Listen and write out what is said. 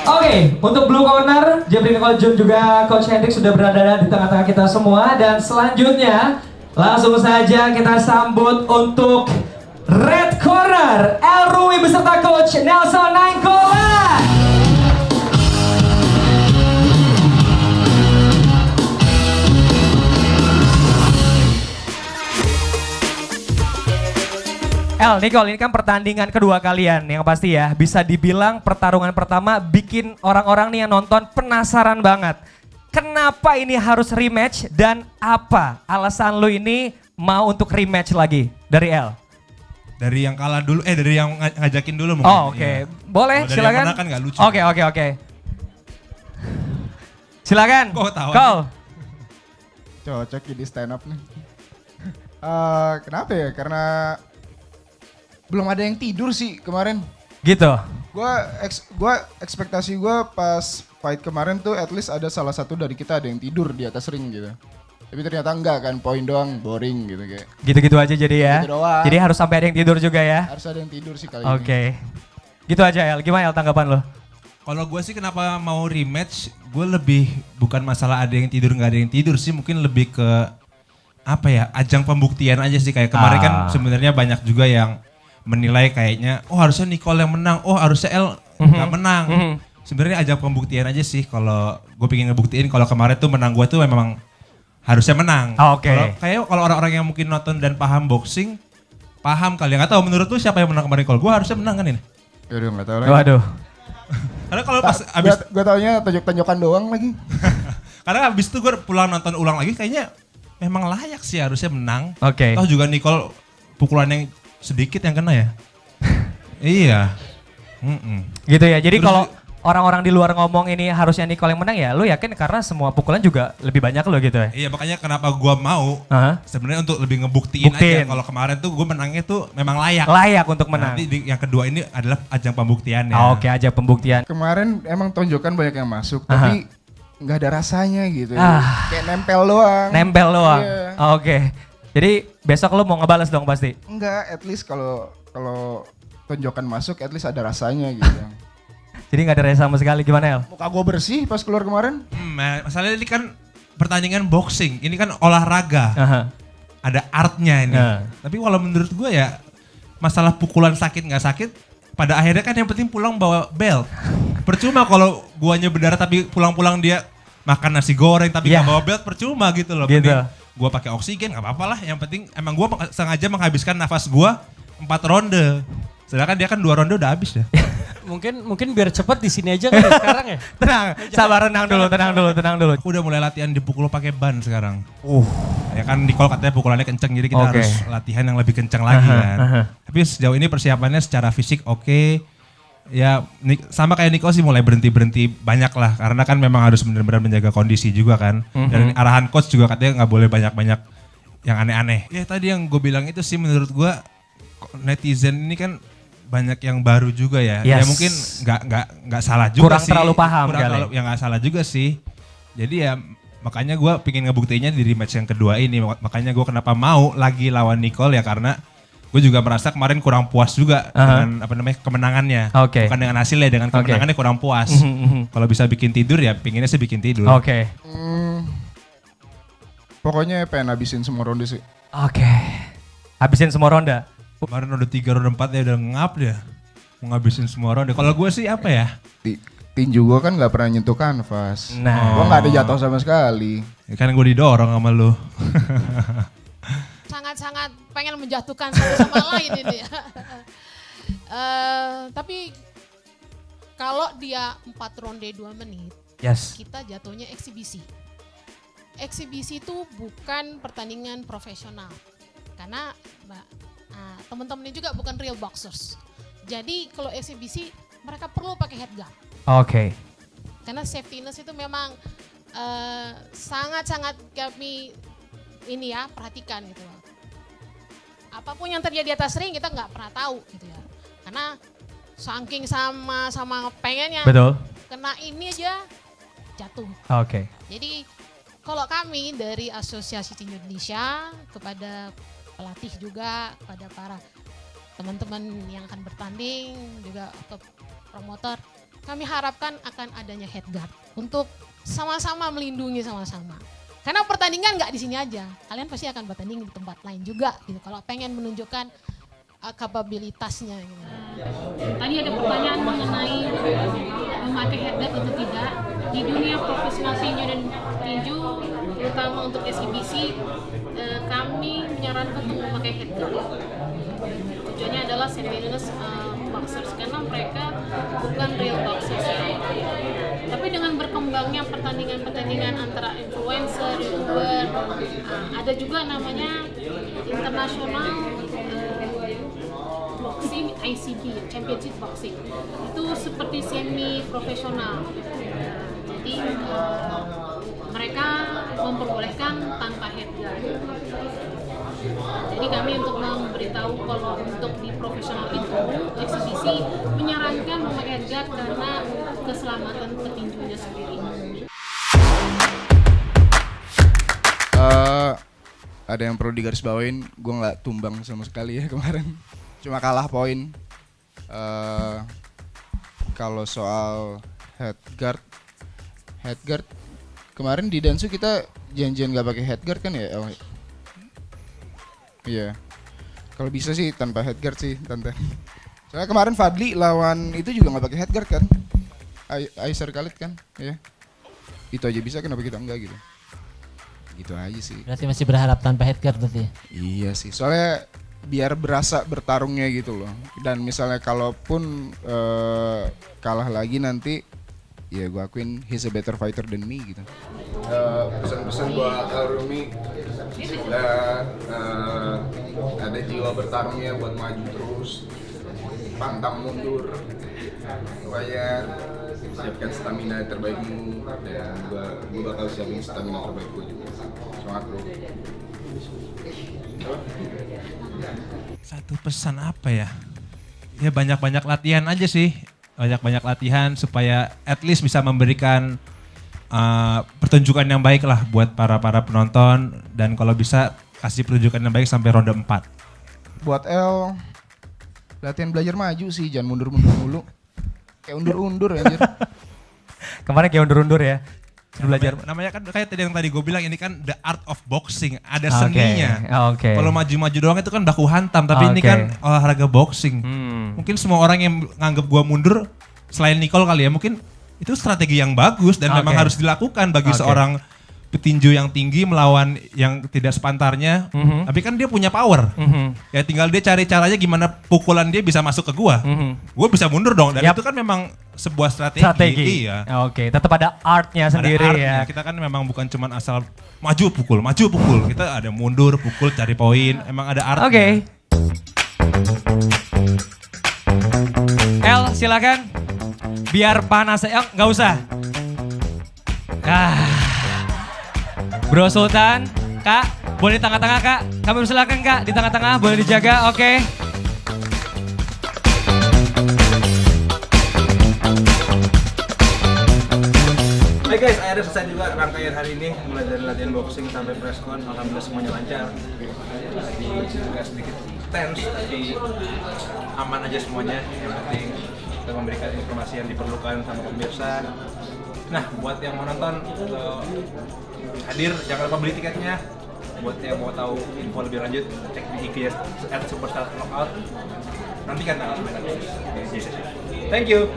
Oke, untuk Blue Corner, Jeffrey Nicole Jun juga Coach Hendrik sudah berada di tengah-tengah kita semua. Dan selanjutnya, langsung saja kita sambut untuk Red Corner, El Rui beserta Coach Nelson Nainggolan. El, Nicole, ini kan pertandingan kedua kalian yang pasti ya. Bisa dibilang pertarungan pertama bikin orang-orang nih yang nonton penasaran banget. Kenapa ini harus rematch dan apa alasan lu ini mau untuk rematch lagi dari El? Dari yang kalah dulu, dari yang ngajakin dulu mungkin. Oh oke, boleh dari silakan. Yang menang kan gak lucu. Oke. Silakan. Kok tahu? Call. Cocok jadi stand up nih. Kenapa ya? Karena belum ada yang tidur sih kemarin. Gitu. Gua ekspektasi gua pas fight kemarin tuh at least ada salah satu dari kita ada yang tidur di atas ring gitu. Tapi ternyata enggak kan, poin doang, boring gitu kayak. Gitu-gitu aja jadi ya. Gitu doang. Jadi harus sampai ada yang tidur juga ya. Harus ada yang tidur sih kali ini. Oke. Gitu aja El. Gimana El tanggapan lo? Kalau gue sih kenapa mau rematch, gue lebih bukan masalah ada yang tidur nggak ada yang tidur sih, mungkin lebih ke apa ya, ajang pembuktian aja sih. Kayak kemarin kan sebenarnya banyak juga yang menilai kayaknya, oh harusnya Nicole yang menang, oh harusnya El nggak menang. Sebenarnya ajang pembuktian aja sih. Kalau gue pengen ngebuktiin kalau kemarin tuh menang gue tuh memang harusnya menang. Oke. Kalau orang-orang yang mungkin nonton dan paham boxing, paham kali. Nggak tahu menurut lu siapa yang menang kemarin? Kalau gue harusnya menang kan ini. Aduh nggak tahu lagi. Waduh. Karena kalau pas abis Gue taunya tonjok-tonjokan doang lagi. karena abis itu gue pulang nonton ulang lagi kayaknya memang layak sih harusnya menang. Oke. Toh juga Nicole pukulan yang sedikit yang kena ya. Iya. Gitu ya. Jadi Terus- kalau orang-orang di luar ngomong ini harusnya Nicole yang menang ya, lu yakin karena semua pukulan juga lebih banyak lo gitu ya? Iya makanya kenapa gue mau Aha. sebenarnya untuk lebih ngebuktiin Buktiin. aja kalau kemarin tuh gue menangnya tuh memang layak. Layak untuk menang. Nanti yang kedua ini adalah ajang pembuktiannya. Oke, aja pembuktian. Kemarin emang tonjokan banyak yang masuk, tapi nggak ada rasanya gitu. Kayak nempel doang. Nempel doang. Iya. Oke. Jadi besok lu mau ngebales dong pasti. Enggak, at least kalau tonjokan masuk, at least ada rasanya gitu. Jadi nggak ada rasa sama sekali, gimana El? Muka gue bersih pas keluar kemarin. Masalahnya ini kan pertandingan boxing, ini kan olahraga. Aha. Ada artnya ini. Nah. Tapi kalau menurut gue ya masalah pukulan sakit nggak sakit, pada akhirnya kan yang penting pulang bawa belt. Percuma kalau guanya berdarah tapi pulang-pulang dia makan nasi goreng tapi nggak bawa belt, percuma gitu loh. Gitu. Mending gua pakai oksigen nggak apa-apa lah. Yang penting emang gua sengaja menghabiskan nafas gua 4 ronde. Sedangkan dia kan 2 ronde udah habis ya. Mungkin biar cepat di sini aja kan ya sekarang ya. Tenang, sabar, tenang dulu. Aku udah mulai latihan dipukul pakai ban sekarang. Ya kan Nicole katanya pukulannya kenceng jadi kita harus latihan yang lebih kenceng lagi kan. Tapi sejauh ini persiapannya secara fisik oke. Ya sama kayak Nicole sih mulai berhenti banyak lah. Karena kan memang harus benar-benar menjaga kondisi juga kan. Dan arahan coach juga katanya nggak boleh banyak-banyak yang aneh-aneh. Ya tadi yang gue bilang itu sih menurut gue netizen ini kan banyak yang baru juga ya. Yes. Ya mungkin nggak salah juga Kurang sih. terlalu paham kali. Ya nggak salah juga sih. Jadi ya makanya gue pengen ngebuktiinnya di rematch yang kedua ini. Makanya gue kenapa mau lagi lawan Nicole ya karena gue juga merasa kemarin kurang puas juga dengan kemenangannya. Oke. Bukan dengan hasilnya, dengan kemenangannya kurang puas. Kalau bisa bikin tidur ya pinginnya sih bikin tidur. Oke. Pokoknya pengen habisin semua ronde sih. Oke. Habisin semua ronde. Kemarin udah 3 ronde 4 ya udah ngap dia. Mau ngabisin semua ronde. Kalau gue sih apa ya? Tinju gue kan gak pernah nyentuh kanvas. Nah. Gue gak ada jatuh sama sekali. Ya kan gue didorong sama lu. Sangat-sangat pengen menjatuhkan satu sama lain ini ya. Tapi kalau dia 4 ronde 2 menit, Yes. kita jatuhnya eksibisi. Eksibisi itu bukan pertandingan profesional. Karena teman-teman ini juga bukan real boxers. Jadi kalau eksibisi mereka perlu pakai headguard. Oke. Karena safetyness itu memang sangat-sangat kami ini ya perhatikan gitu loh. Apapun yang terjadi di atas ring kita nggak pernah tahu gitu ya. Karena saking sama pengennya Betul. kena ini aja jatuh. Oke. Jadi kalau kami dari Asosiasi Tinju Indonesia kepada pelatih juga, kepada para teman-teman yang akan bertanding juga ke promotor, kami harapkan akan adanya headguard untuk sama-sama melindungi sama-sama. Karena pertandingan nggak di sini aja, kalian pasti akan bertanding di tempat lain juga gitu. Kalau pengen menunjukkan kapabilitasnya. Gitu. Tadi ada pertanyaan mengenai memakai headguard atau tidak. Di dunia profesional tinju dan tinju, terutama untuk SCBC, kami menyarankan untuk memakai headguard. Tujuannya adalah semi-lulus boxers karena mereka bukan real boxers. Tapi dengan berkembangnya pertandingan-pertandingan antara influencer, youtuber, ada juga namanya internasional boxing ICB, Championship Boxing. Itu seperti semi profesional. Jadi mereka memperbolehkan tanpa headguard. Jadi kami untuk memberitahu kalau untuk di profesional itu eksibisi menyarankan memakai headguard karena keselamatan petinjunya sendiri. Ada yang perlu digarisbawain, gue nggak tumbang sama sekali ya kemarin, cuma kalah poin. Kalau soal headguard kemarin di Dansu kita janjian nggak pakai headguard kan ya? Iya. Kalau bisa sih tanpa headguard sih, tante. Soalnya kemarin Fadli lawan itu juga nggak pakai headguard kan? Aisyar Khalid kan, ya. Itu aja bisa, kenapa kita enggak gitu? Gitu aja sih. Berarti masih berharap tanpa headguard berarti? Iya sih, soalnya biar berasa bertarungnya gitu loh. Dan misalnya kalaupun kalah lagi nanti, ya gue akuin he's a better fighter than me gitu. Pesan-pesan buat Rumi, ada jiwa bertarungnya buat maju terus, pantang mundur, supaya siapkan stamina terbaikmu, dan gue bakal siapin stamina terbaik gue juga. Semangat bro. Satu pesan apa ya? Ya banyak-banyak latihan aja sih. Banyak-banyak latihan supaya at least bisa memberikan pertunjukan yang baik lah buat para penonton, dan kalau bisa kasih pertunjukan yang baik sampai ronde 4. Buat El, latihan belajar maju sih, jangan mundur-mundur mulu. Kayak undur-undur anjir. Kemarin kayak undur-undur ya. Belajar. Namanya kan kayak tadi yang tadi gue bilang, ini kan the art of boxing, ada seninya. Okay. Kalau maju-maju doang itu kan baku hantam, tapi ini kan olahraga boxing. Mungkin semua orang yang nganggep gue mundur, selain Nicole kali ya, mungkin itu strategi yang bagus dan memang harus dilakukan bagi seorang petinju yang tinggi melawan yang tidak sepantarnya. Tapi kan dia punya power. Ya tinggal dia cari caranya gimana pukulan dia bisa masuk ke gua. Gua bisa mundur dong, dan itu kan memang sebuah strategi. Iya. Oke, tetap ada artnya sendiri ya. Kita kan memang bukan cuma asal maju pukul. Kita ada mundur, pukul, cari poin. Emang ada artnya. Oke. El, silakan. Biar panas, nggak usah. Bro Sultan, Kak, boleh di tengah-tengah Kak. Kami silakan Kak, di tengah-tengah boleh dijaga, oke. Hai guys, akhirnya selesai juga rangkaian hari ini, mulai dari latihan boxing sampai press con. Alhamdulillah semuanya lancar. Tadi juga sedikit tense, tapi aman aja semuanya. Yang penting kita memberikan informasi yang diperlukan sama pemirsa. Nah, buat yang mau nonton, hadir, jangan lupa beli tiketnya. Buat yang mau tahu info lebih lanjut, cek di IG @superstar knockout. Nantikan tanggal 9 Agustus. Thank you.